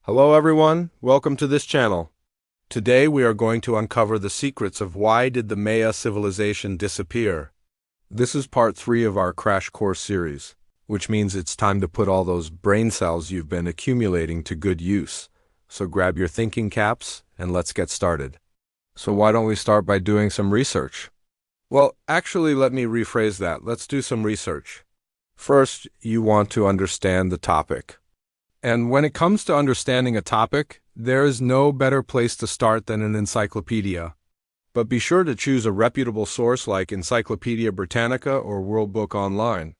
Hello everyone, welcome to this channel. Today we are going to uncover the secrets of why did the Maya civilization disappear. This is part 3 of our crash course series, which means it's time to put all those brain cells you've been accumulating to good use. So grab your thinking caps and let's get started. So why don't we start by doing some research? Well, actually let me rephrase that. Let's do some research. First, you want to understand the topic. And when it comes to understanding a topic, there is no better place to start than an encyclopedia. But be sure to choose a reputable source like Encyclopedia Britannica or World Book Online.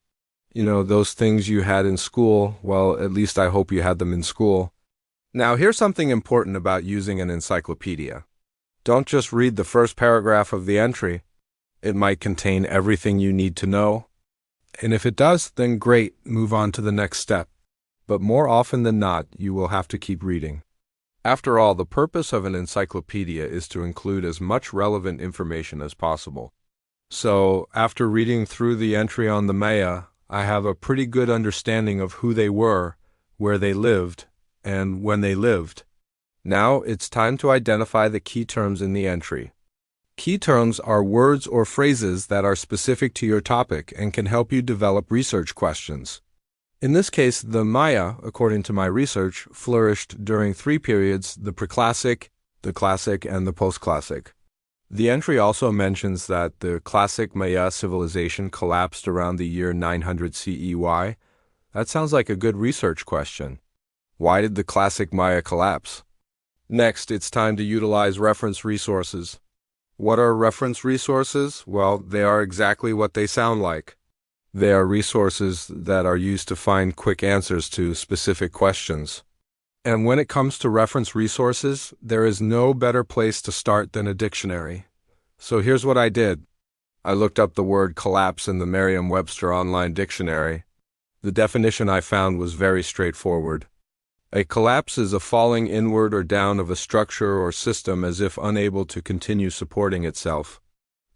You know, those things you had in school, well, at least I hope you had them in school. Now, here's something important about using an encyclopedia. Don't just read the first paragraph of the entry. It might contain everything you need to know. And if it does, then great, move on to the next step. But more often than not, you will have to keep reading. After all, the purpose of an encyclopedia is to include as much relevant information as possible. So, after reading through the entry on the Maya, I have a pretty good understanding of who they were, where they lived, and when they lived. Now, it's time to identify the key terms in the entry. Key terms are words or phrases that are specific to your topic and can help you develop research questions. In this case, the Maya, according to my research, flourished during 3 periods: the preclassic, the classic, and the postclassic. The entry also mentions that the classic Maya civilization collapsed around the year 900 CE. Why? That sounds like a good research question. Why did the classic Maya collapse? Next, it's time to utilize reference resources. What are reference resources? Well, they are exactly what they sound like. They are resources that are used to find quick answers to specific questions. And when it comes to reference resources, there is no better place to start than a dictionary. So here's what I did. I looked up the word collapse in the Merriam-Webster Online Dictionary. The definition I found was very straightforward. A collapse is a falling inward or down of a structure or system as if unable to continue supporting itself.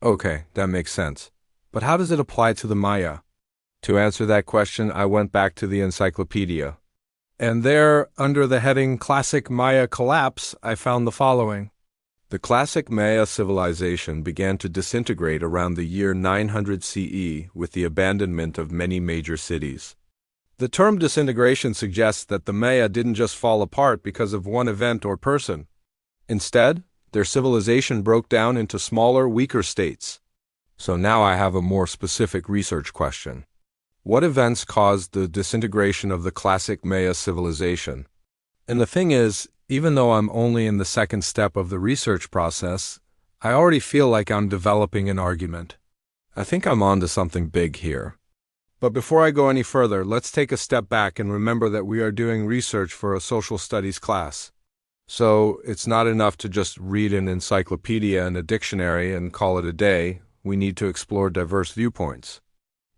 Okay, that makes sense. But how does it apply to the Maya? To answer that question, I went back to the encyclopedia. And there, under the heading Classic Maya Collapse, I found the following. The classic Maya civilization began to disintegrate around the year 900 CE with the abandonment of many major cities. The term disintegration suggests that the Maya didn't just fall apart because of one event or person. Instead, their civilization broke down into smaller, weaker states. So now I have a more specific research question. What events caused the disintegration of the classic Maya civilization? And the thing is, even though I'm only in the second step of the research process, I already feel like I'm developing an argument. I think I'm onto something big here. But before I go any further, let's take a step back and remember that we are doing research for a social studies class. So it's not enough to just read an encyclopedia and a dictionary and call it a day. We need to explore diverse viewpoints.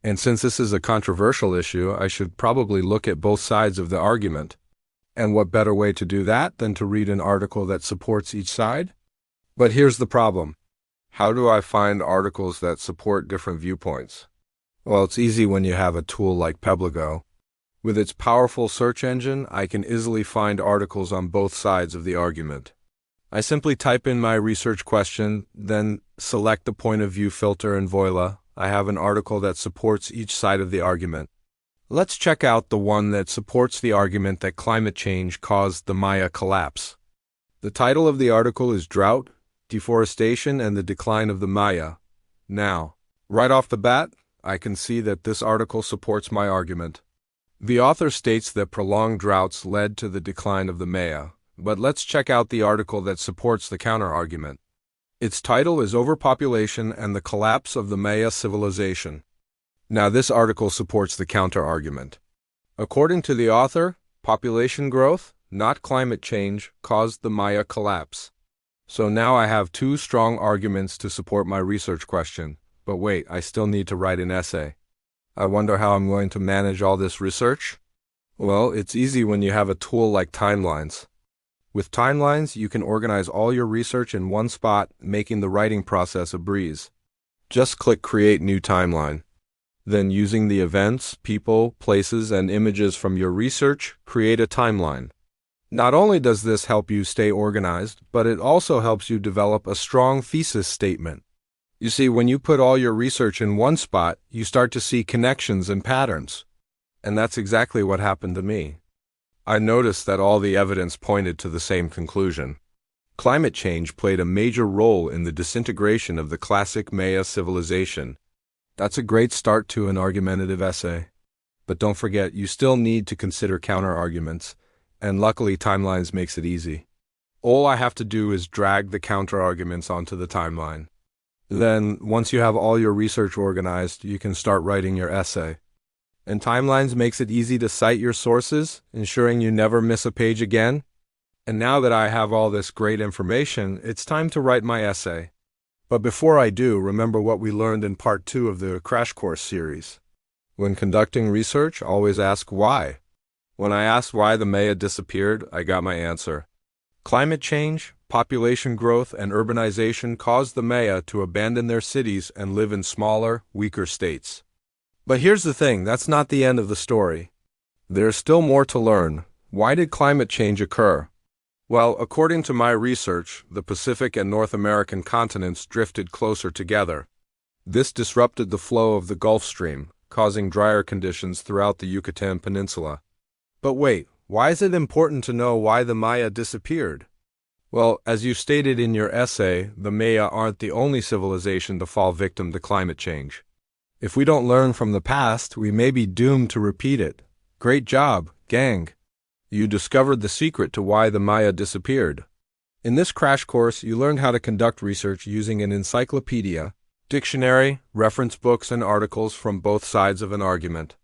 And since this is a controversial issue, I should probably look at both sides of the argument. And what better way to do that than to read an article that supports each side? But here's the problem. How do I find articles that support different viewpoints? Well, it's easy when you have a tool like Pebbligo. With its powerful search engine, I can easily find articles on both sides of the argument. I simply type in my research question, then select the point of view filter, and voila, I have an article that supports each side of the argument. Let's check out the one that supports the argument that climate change caused the Maya collapse. The title of the article is Drought, Deforestation, and the Decline of the Maya. Now, right off the bat, I can see that this article supports my argument. The author states that prolonged droughts led to the decline of the Maya. But let's check out the article that supports the counter-argument. Its title is Overpopulation and the Collapse of the Maya Civilization. Now this article supports the counter-argument. According to the author, population growth, not climate change, caused the Maya collapse. So now I have 2 strong arguments to support my research question. But wait, I still need to write an essay. I wonder how I'm going to manage all this research? Well, it's easy when you have a tool like timelines. With timelines, you can organize all your research in one spot, making the writing process a breeze. Just click Create New Timeline. Then, using the events, people, places, and images from your research, create a timeline. Not only does this help you stay organized, but it also helps you develop a strong thesis statement. You see, when you put all your research in one spot, you start to see connections and patterns. And that's exactly what happened to me. I noticed that all the evidence pointed to the same conclusion. Climate change played a major role in the disintegration of the classic Maya civilization. That's a great start to an argumentative essay. But don't forget, you still need to consider counter-arguments, and luckily Timelines makes it easy. All I have to do is drag the counter-arguments onto the timeline. Then, once you have all your research organized, you can start writing your essay. And Timelines makes it easy to cite your sources, ensuring you never miss a page again. And now that I have all this great information, it's time to write my essay. But before I do, remember what we learned in part 2 of the Crash Course series. When conducting research, always ask why. When I asked why the Maya disappeared, I got my answer. Climate change, population growth, and urbanization caused the Maya to abandon their cities and live in smaller, weaker states. But here's the thing, that's not the end of the story. There's still more to learn. Why did climate change occur? Well, according to my research, the Pacific and North American continents drifted closer together. This disrupted the flow of the Gulf Stream, causing drier conditions throughout the Yucatan Peninsula. But wait, why is it important to know why the Maya disappeared? Well, as you stated in your essay, the Maya aren't the only civilization to fall victim to climate change. If we don't learn from the past, we may be doomed to repeat it. Great job, gang! You discovered the secret to why the Maya disappeared. In this crash course, you learned how to conduct research using an encyclopedia, dictionary, reference books, and articles from both sides of an argument.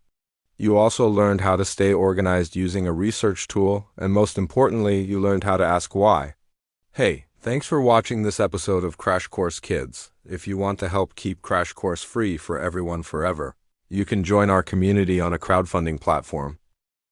You also learned how to stay organized using a research tool, and most importantly, you learned how to ask why. Hey, thanks for watching this episode of Crash Course Kids. If you want to help keep Crash Course free for everyone forever, you can join our community on a crowdfunding platform.